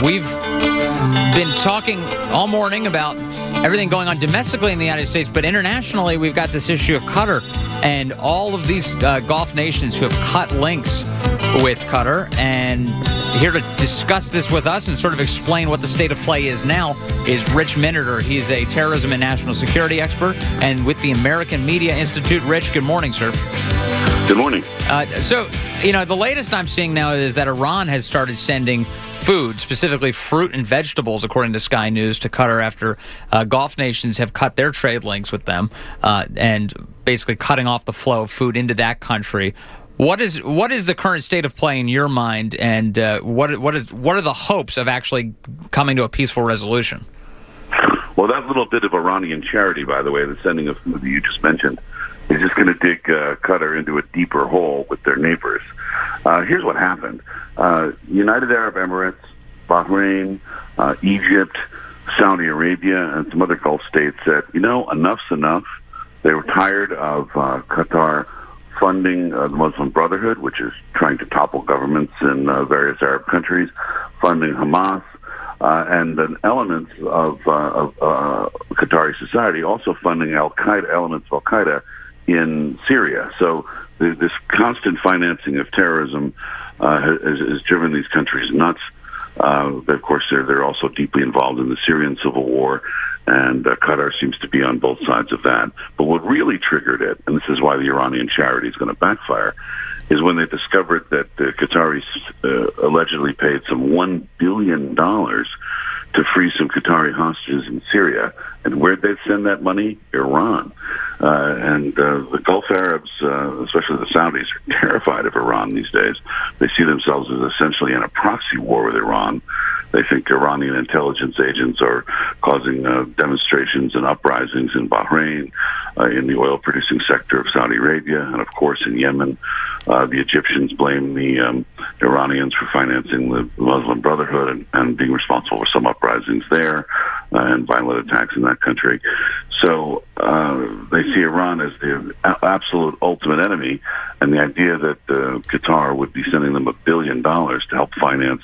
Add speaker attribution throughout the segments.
Speaker 1: We've been talking all morning about everything going on domestically in the United States, but internationally, we've got this issue of Qatar and all of these Gulf nations who have cut links with Qatar. And here to discuss this with us and sort of explain what the state of play is now is Rich Miniter. He's a terrorism and national security expert and with the American Media Institute. Rich, good morning, sir.
Speaker 2: Good morning.
Speaker 1: So, the latest I'm seeing now is that Iran has started sending food, specifically fruit and vegetables, according to Sky News, to Qatar after Gulf nations have cut their trade links with them and basically cutting off the flow of food into that country. What is the current state of play in your mind, and what are the hopes of actually coming to a peaceful resolution?
Speaker 2: Well, that little bit of Iranian charity, by the way, the sending of food that you just mentioned, is just going to dig Qatar into a deeper hole with their neighbors. Here's what happened. United Arab Emirates, Bahrain, Egypt, Saudi Arabia, and some other Gulf states said, enough's enough. They were tired of Qatar funding the Muslim Brotherhood, which is trying to topple governments in various Arab countries, funding Hamas, and then elements of Qatari society also funding Al-Qaeda, elements of Al-Qaeda in Syria. So this constant financing of terrorism has driven these countries nuts. Of course, they're also deeply involved in the Syrian civil war, and Qatar seems to be on both sides of that. But what really triggered it, and this is why the Iranian charity is going to backfire, is when they discovered that the Qataris allegedly paid some $1 billion to free some Qatari hostages in Syria. And where'd they send that money? Iran. And the Gulf Arabs, especially the Saudis, are terrified of Iran these days. They see themselves as essentially in a proxy war with Iran. They think Iranian intelligence agents are causing demonstrations and uprisings in Bahrain, in the oil-producing sector of Saudi Arabia, and of course in Yemen. The Egyptians blame the Iranians for financing the Muslim Brotherhood and being responsible for some uprisings there and violent attacks in that country. So they see Iran as the absolute ultimate enemy, and the idea that Qatar would be sending them $1 billion to help finance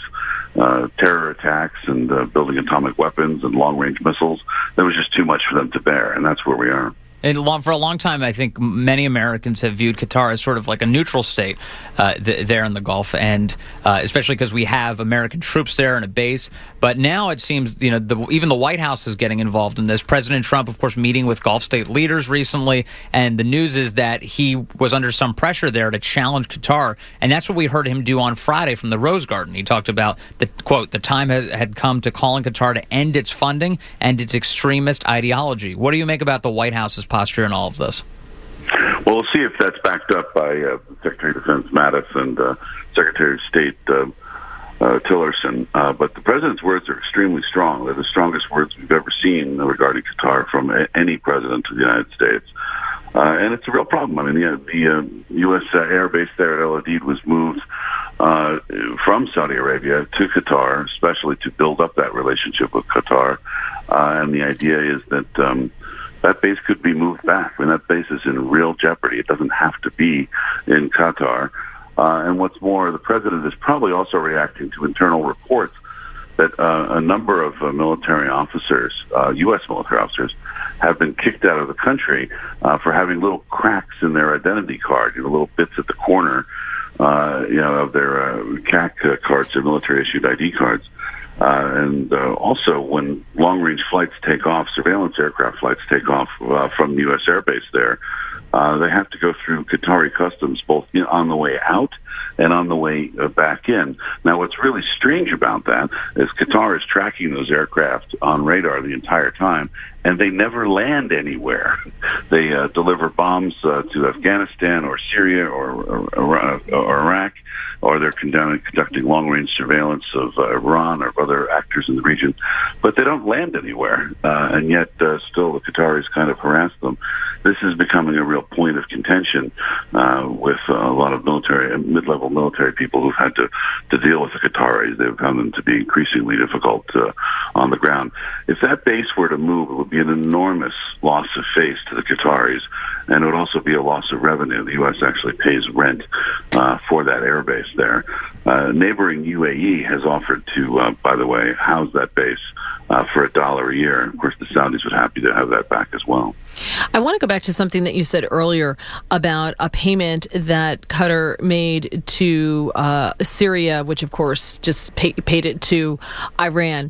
Speaker 2: terror attacks and building atomic weapons and long-range missiles, that was just too much for them to bear, and that's where we are.
Speaker 1: And for a long time, I think many Americans have viewed Qatar as sort of like a neutral state there in the Gulf, and especially because we have American troops there and a base. But now it seems, even the White House is getting involved in this. President Trump, of course, meeting with Gulf state leaders recently, and the news is that he was under some pressure there to challenge Qatar, and that's what we heard him do on Friday from the Rose Garden. He talked about, quote, the time had come to call on Qatar to end its funding and its extremist ideology. What do you make about the White House's posture in all of this?
Speaker 2: Well, we'll see if that's backed up by Secretary of Defense Mattis and Secretary of State Tillerson. But the president's words are extremely strong. They're the strongest words we've ever seen regarding Qatar from any president of the United States. And it's a real problem. I mean, the U.S. air base there at El Udeid was moved from Saudi Arabia to Qatar, especially to build up that relationship with Qatar. And the idea is that that base could be moved back. I mean, that base is in real jeopardy. It doesn't have to be in Qatar. And what's more, the president is probably also reacting to internal reports that a number of military officers, U.S. military officers, have been kicked out of the country for having little cracks in their identity card, little bits at the corner, of their CAC cards, their military-issued ID cards. And also, when long-range flights take off, surveillance aircraft flights take off from the U.S. Air Base there, they have to go through Qatari customs both on the way out and on the way back in. Now, what's really strange about that is Qatar is tracking those aircraft on radar the entire time, and they never land anywhere. They deliver bombs to Afghanistan or Syria or Iraq, or they're conducting long-range surveillance of Iran or other actors in the region, but they don't land anywhere, and yet still the Qataris kind of harass them. This is becoming a real point of contention with a lot of military, mid-level military people who've had to deal with the Qataris. They've found them to be increasingly difficult on the ground. If that base were to move, it would be an enormous loss of face to the Qataris, and it would also be a loss of revenue. The U.S. actually pays rent for that air base there. Neighboring UAE has offered to, by the way, house that base for $1 a year. And of course, the Saudis would be happy to have that back as well.
Speaker 3: I want to go back to something that you said earlier about a payment that Qatar made to Syria, which of course just paid it to Iran,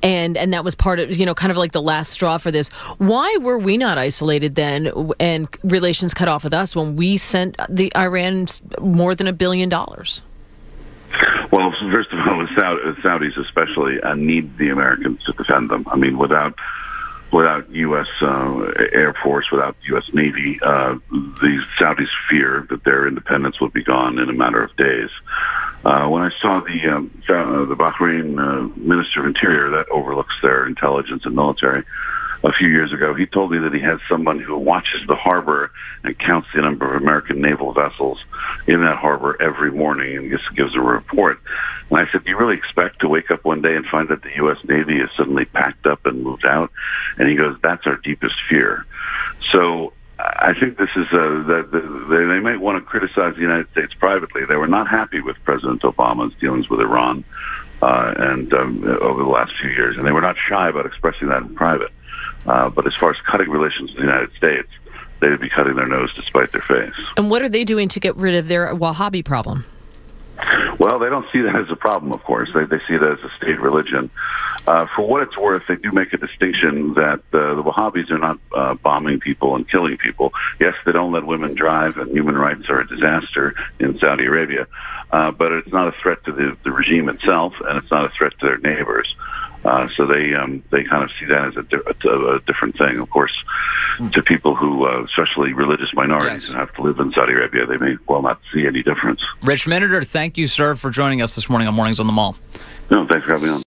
Speaker 3: and that was part of, kind of like the last straw for this. Why were we not isolated then and relations cut off with us when we sent the Iran more than $1 billion?
Speaker 2: Well, first of all, the Saudis especially need the Americans to defend them. I mean, without U.S. Air Force, without U.S. Navy, the Saudis fear that their independence will be gone in a matter of days. When I saw the Bahrain Minister of Interior that overlooks their intelligence and military a few years ago, he told me that he has someone who watches the harbor and counts the number of American naval vessels in that harbor every morning and just gives a report. And I said, do you really expect to wake up one day and find that the U.S. Navy is suddenly packed up and moved out? And he goes, that's our deepest fear. So I think this is they might want to criticize the United States privately. They were not happy with President Obama's dealings with Iran and over the last few years, and they were not shy about expressing that in private. But as far as cutting relations with the United States, they would be cutting their nose to spite their face. And
Speaker 3: what are they doing to get rid of their Wahhabi problem?
Speaker 2: Well, they don't see that as a problem, of course. They see it as a state religion. For what it's worth, they do make a distinction that the Wahhabis are not bombing people and killing people. Yes, they don't let women drive, and human rights are a disaster in Saudi Arabia. But it's not a threat to the regime itself, and it's not a threat to their neighbors. So they kind of see that as a different thing. Of course, to people who, especially religious minorities,
Speaker 1: Yes.
Speaker 2: who have to live in Saudi Arabia, they may well not see any difference.
Speaker 1: Rich Miniter, thank you, sir, for joining us this morning on Mornings on the Mall.
Speaker 2: No, thanks for having me on.